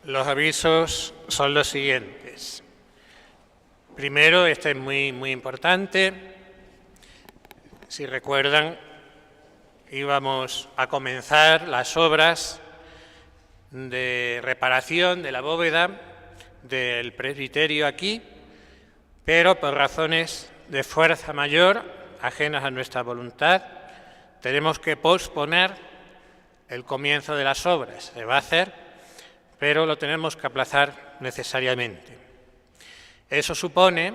Los avisos son los siguientes. Primero, este es muy importante. Si recuerdan, íbamos a comenzar las obras de reparación de la bóveda del presbiterio aquí, pero por razones de fuerza mayor, ajenas a nuestra voluntad, tenemos que posponer el comienzo de las obras. Se va a hacer, pero lo tenemos que aplazar necesariamente. Eso supone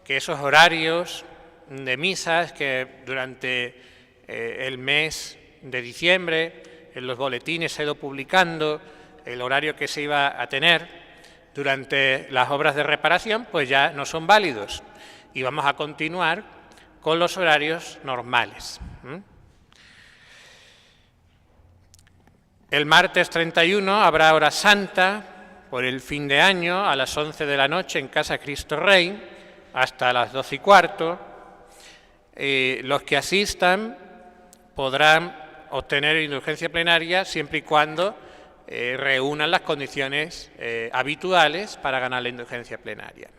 que esos horarios de misas que durante el mes de diciembre en los boletines se ha ido publicando, el horario que se iba a tener durante las obras de reparación, pues ya no son válidos y vamos a continuar con los horarios normales. El martes 31 habrá hora santa por el fin de año a las 11 de la noche en Casa Cristo Rey hasta las 12:15. Los que asistan podrán obtener indulgencia plenaria siempre y cuando reúnan las condiciones habituales para ganar la indulgencia plenaria.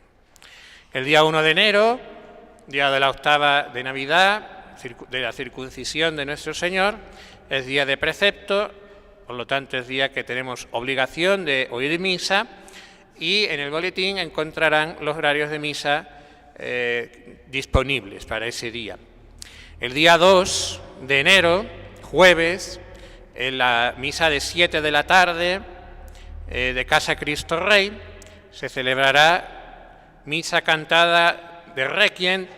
El día 1 de enero, día de la octava de Navidad, de la circuncisión de nuestro Señor, es día de precepto. Por lo tanto, es día que tenemos obligación de oír misa y en el boletín encontrarán los horarios de misa disponibles para ese día. El día 2 de enero, jueves, en la misa de 7 de la tarde de Casa Cristo Rey, se celebrará misa cantada de Requiem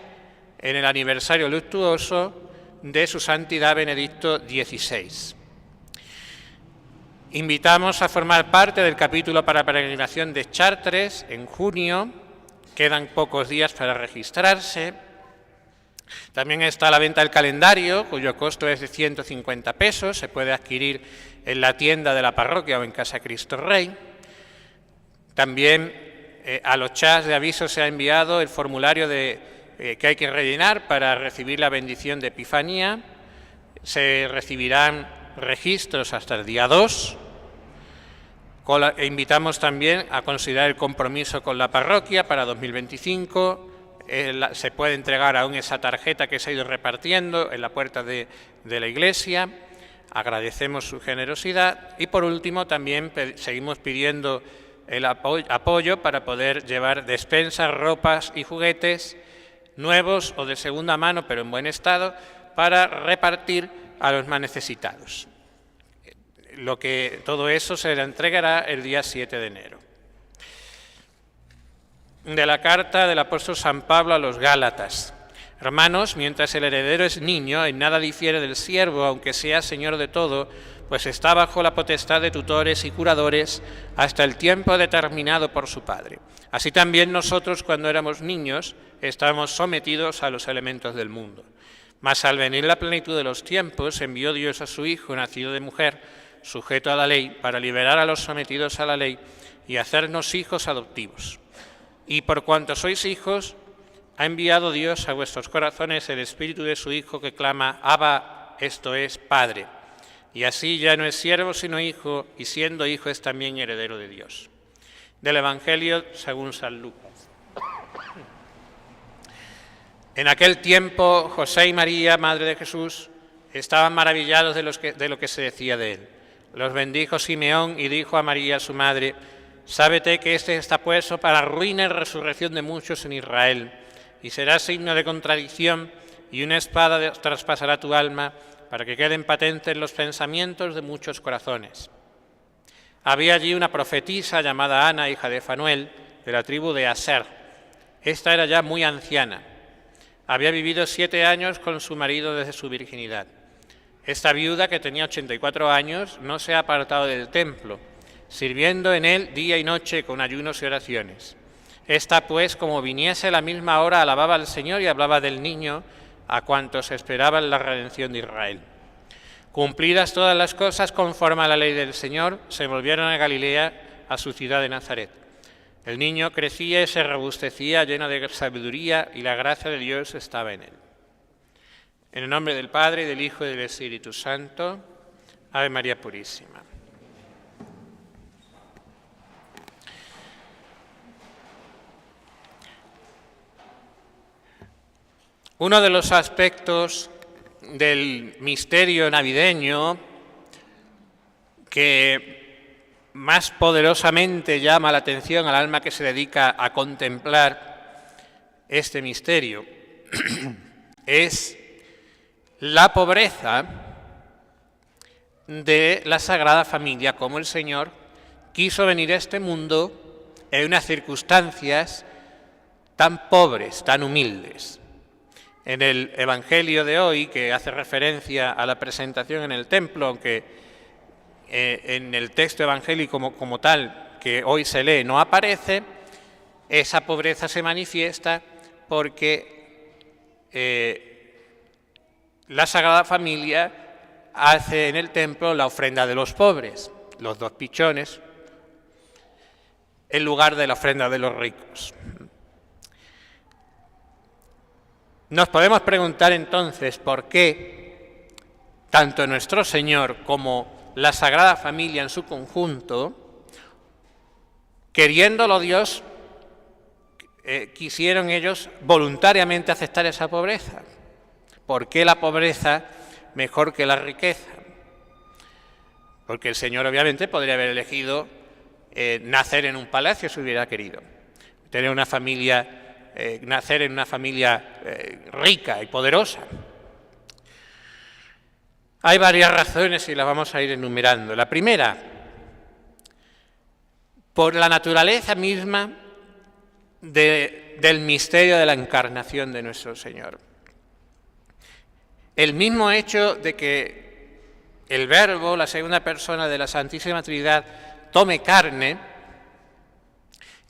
en el aniversario luctuoso de su santidad Benedicto XVI. Invitamos a formar parte del capítulo para peregrinación de Chartres en junio. Quedan pocos días para registrarse. También está a la venta el calendario, cuyo costo es de 150 pesos. Se puede adquirir en la tienda de la parroquia o en Casa Cristo Rey. También a los chats de aviso se ha enviado el formulario que hay que rellenar para recibir la bendición de Epifanía. Se recibirán registros hasta el día 2. Invitamos también a considerar el compromiso con la parroquia para 2025. Se puede entregar aún esa tarjeta que se ha ido repartiendo en la puerta de la iglesia. Agradecemos su generosidad. Y por último, también seguimos pidiendo el apoyo para poder llevar despensas, ropas y juguetes nuevos o de segunda mano, pero en buen estado, para repartir a los más necesitados. Todo eso se le entregará el día 7 de enero. De la carta del apóstol San Pablo a los Gálatas. Hermanos, mientras el heredero es niño, en nada difiere del siervo, aunque sea señor de todo, pues está bajo la potestad de tutores y curadores hasta el tiempo determinado por su padre. Así también nosotros, cuando éramos niños, estábamos sometidos a los elementos del mundo. Mas al venir la plenitud de los tiempos, envió Dios a su Hijo, nacido de mujer, sujeto a la ley, para liberar a los sometidos a la ley y hacernos hijos adoptivos. Y por cuanto sois hijos, ha enviado Dios a vuestros corazones el Espíritu de su Hijo que clama, Abba, esto es, Padre. Y así ya no es siervo sino hijo, y siendo hijo es también heredero de Dios. Del Evangelio según San Lucas. En aquel tiempo, José y María, madre de Jesús, estaban maravillados de lo que se decía de él. Los bendijo Simeón y dijo a María, su madre, sábete que este está puesto para ruina y resurrección de muchos en Israel, y será signo de contradicción, y una espada traspasará tu alma, para que queden patentes los pensamientos de muchos corazones. Había allí una profetisa llamada Ana, hija de Fanuel, de la tribu de Aser. Esta era ya muy anciana. Había vivido 7 años con su marido desde su virginidad. Esta viuda, que tenía 84 años, no se ha apartado del templo, sirviendo en él día y noche con ayunos y oraciones. Esta, pues, como viniese la misma hora, alababa al Señor y hablaba del niño a cuantos esperaban la redención de Israel. Cumplidas todas las cosas conforme a la ley del Señor, se volvieron a Galilea, a su ciudad de Nazaret. El niño crecía y se robustecía, lleno de sabiduría, y la gracia de Dios estaba en él. En el nombre del Padre, y del Hijo, y del Espíritu Santo. Ave María Purísima. Uno de los aspectos del misterio navideño que más poderosamente llama la atención al alma que se dedica a contemplar este misterio es la pobreza de la Sagrada Familia, como el Señor quiso venir a este mundo en unas circunstancias tan pobres, tan humildes. En el Evangelio de hoy, que hace referencia a la presentación en el templo, aunque en el texto evangélico como tal que hoy se lee no aparece, esa pobreza se manifiesta porque la Sagrada Familia hace en el templo la ofrenda de los pobres, los 2 pichones, en lugar de la ofrenda de los ricos. Nos podemos preguntar entonces por qué tanto nuestro Señor como la Sagrada Familia en su conjunto, queriéndolo Dios, quisieron ellos voluntariamente aceptar esa pobreza. ¿Por qué la pobreza mejor que la riqueza? Porque el Señor obviamente podría haber elegido nacer en un palacio si hubiera querido, tener una familia, nacer en una familia rica y poderosa. Hay varias razones y las vamos a ir enumerando. La primera, por la naturaleza misma del misterio de la encarnación de nuestro Señor. El mismo hecho de que el Verbo, la segunda persona de la Santísima Trinidad, tome carne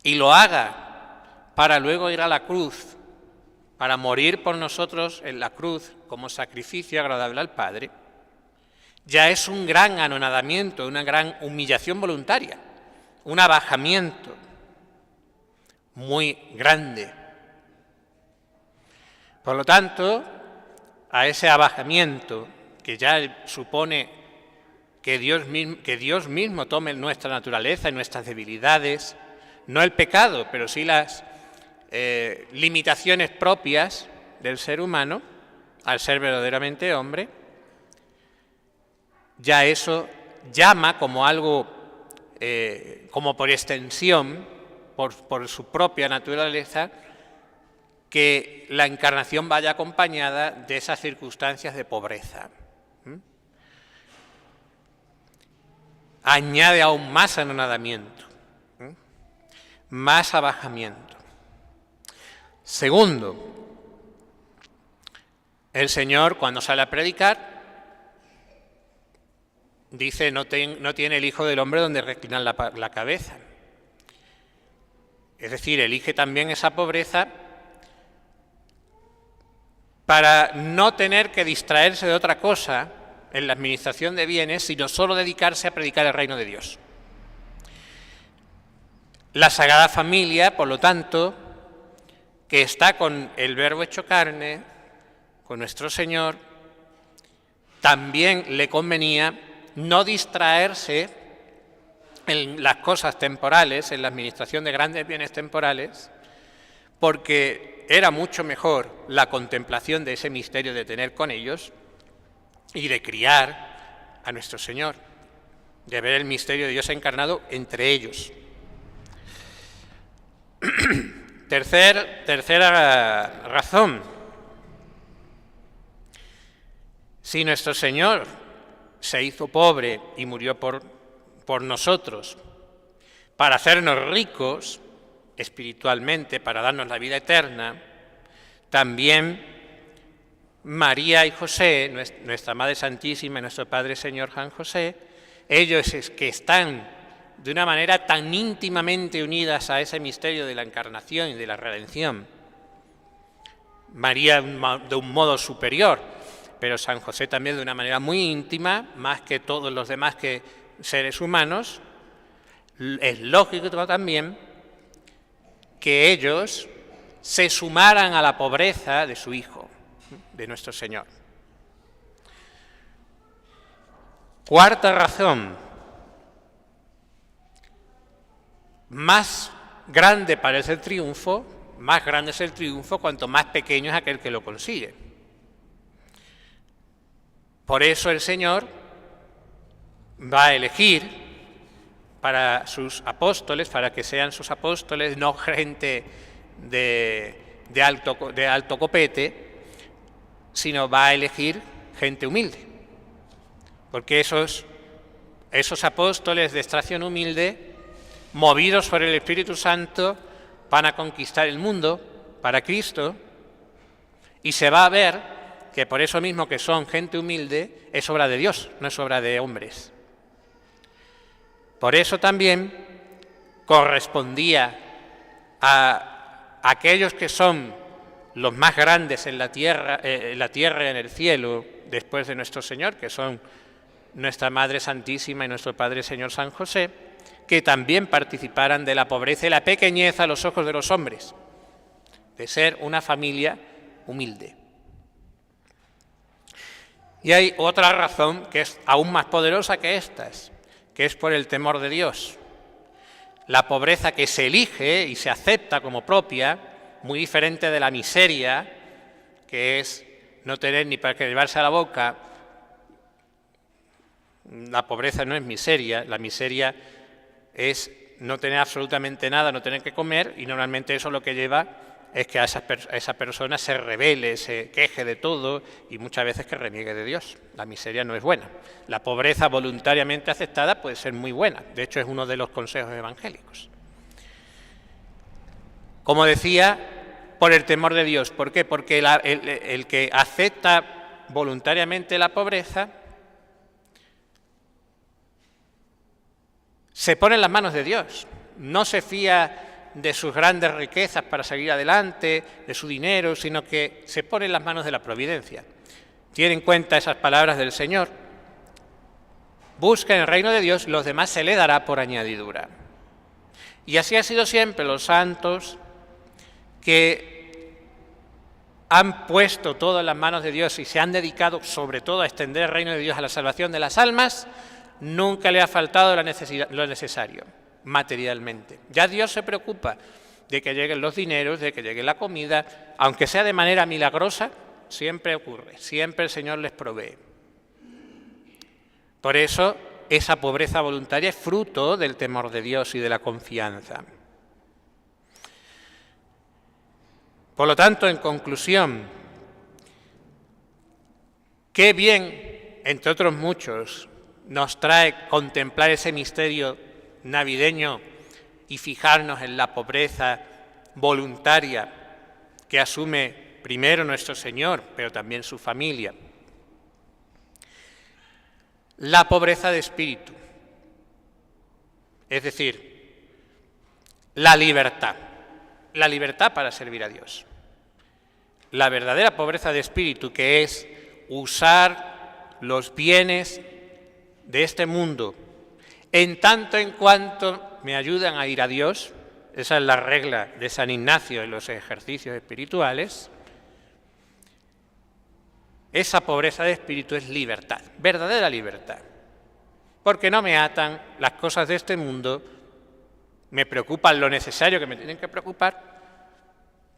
y lo haga para luego ir a la cruz, para morir por nosotros en la cruz como sacrificio agradable al Padre, ya es un gran anonadamiento, una gran humillación voluntaria, un abajamiento muy grande. Por lo tanto, a ese abajamiento que ya supone que Dios mismo tome nuestra naturaleza y nuestras debilidades, no el pecado, pero sí las limitaciones propias del ser humano, al ser verdaderamente hombre, ya eso llama como algo, como por extensión, por su propia naturaleza, que la encarnación vaya acompañada de esas circunstancias de pobreza. Añade aún más anonadamiento, más abajamiento. Segundo, el Señor cuando sale a predicar dice no tiene el Hijo del Hombre donde reclinar la cabeza. Es decir, elige también esa pobreza para no tener que distraerse de otra cosa en la administración de bienes, sino solo dedicarse a predicar el reino de Dios. La Sagrada Familia, por lo tanto, que está con el Verbo hecho carne, con nuestro Señor, también le convenía no distraerse en las cosas temporales, en la administración de grandes bienes temporales, porque era mucho mejor la contemplación de ese misterio de tener con ellos y de criar a nuestro Señor, de ver el misterio de Dios encarnado entre ellos. Tercera razón. Si nuestro Señor se hizo pobre y murió por nosotros, para hacernos ricos espiritualmente, para darnos la vida eterna, también María y José, nuestra Madre Santísima y nuestro Padre Señor San José, ellos es que están de una manera tan íntimamente unidas a ese misterio de la encarnación y de la redención. María de un modo superior, pero San José también de una manera muy íntima, más que todos los demás seres humanos. Es lógico también que ellos se sumaran a la pobreza de su Hijo, de nuestro Señor. Cuarta razón. Más grande parece el triunfo más grande es el triunfo, cuanto más pequeño es aquel que lo consigue. Por eso el Señor va a elegir para sus apóstoles, para que sean sus apóstoles, no gente de alto copete, sino va a elegir gente humilde. Porque esos apóstoles de extracción humilde, movidos por el Espíritu Santo, van a conquistar el mundo para Cristo, y se va a ver que por eso mismo que son gente humilde, es obra de Dios, no es obra de hombres. Por eso también correspondía a aquellos que son los más grandes en la tierra y en el cielo, después de nuestro Señor, que son nuestra Madre Santísima y nuestro Padre Señor San José, que también participaran de la pobreza y la pequeñez a los ojos de los hombres, de ser una familia humilde. Y hay otra razón que es aún más poderosa que estas, que es por el temor de Dios. La pobreza que se elige y se acepta como propia, muy diferente de la miseria, que es no tener ni para qué llevarse a la boca. La pobreza no es miseria, la miseria es no tener absolutamente nada, no tener que comer, y normalmente eso lo que lleva es que a esa persona se rebele, se queje de todo y muchas veces que reniegue de Dios. La miseria no es buena. La pobreza voluntariamente aceptada puede ser muy buena. De hecho, es uno de los consejos evangélicos. Como decía, por el temor de Dios. ¿Por qué? Porque el que acepta voluntariamente la pobreza se pone en las manos de Dios. No se fía de sus grandes riquezas para seguir adelante, de su dinero, sino que se pone en las manos de la providencia. Tiene en cuenta esas palabras del Señor. Busca en el reino de Dios, los demás se le dará por añadidura. Y así ha sido siempre. Los santos que han puesto todo en las manos de Dios y se han dedicado sobre todo a extender el reino de Dios, a la salvación de las almas, nunca le ha faltado lo necesario materialmente. Ya Dios se preocupa de que lleguen los dineros, de que llegue la comida, aunque sea de manera milagrosa, siempre ocurre, siempre el Señor les provee. Por eso, esa pobreza voluntaria es fruto del temor de Dios y de la confianza. Por lo tanto, en conclusión, qué bien, entre otros muchos, nos trae contemplar ese misterio navideño y fijarnos en la pobreza voluntaria que asume primero nuestro Señor, pero también su familia. La pobreza de espíritu, es decir, la libertad para servir a Dios. La verdadera pobreza de espíritu, que es usar los bienes de este mundo en tanto en cuanto me ayudan a ir a Dios. Esa es la regla de San Ignacio en los ejercicios espirituales. Esa pobreza de espíritu es libertad, verdadera libertad, porque no me atan las cosas de este mundo, me preocupan lo necesario que me tienen que preocupar,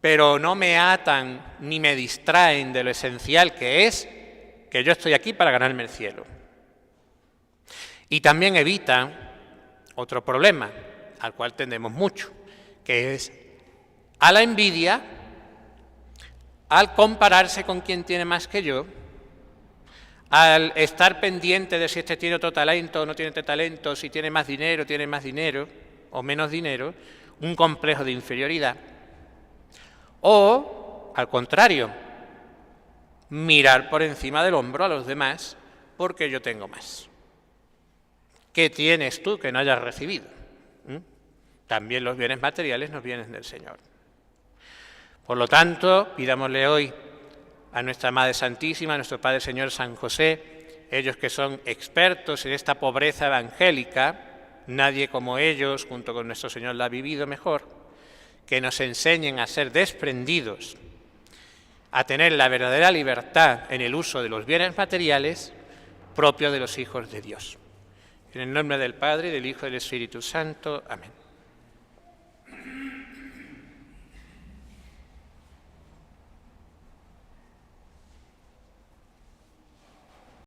pero no me atan ni me distraen de lo esencial, que es que yo estoy aquí para ganarme el cielo. Y también evitan otro problema, al cual tendemos mucho, que es a la envidia, al compararse con quien tiene más que yo, al estar pendiente de si este tiene otro talento o no tiene este talento, si tiene más dinero o menos dinero, un complejo de inferioridad. O, al contrario, mirar por encima del hombro a los demás porque yo tengo más. ¿Qué tienes tú que no hayas recibido? También los bienes materiales nos vienen del Señor. Por lo tanto, pidámosle hoy a nuestra Madre Santísima, a nuestro Padre Señor San José, ellos que son expertos en esta pobreza evangélica, nadie como ellos, junto con nuestro Señor, la ha vivido mejor, que nos enseñen a ser desprendidos, a tener la verdadera libertad en el uso de los bienes materiales propio de los hijos de Dios. En el nombre del Padre, del Hijo y del Espíritu Santo. Amén.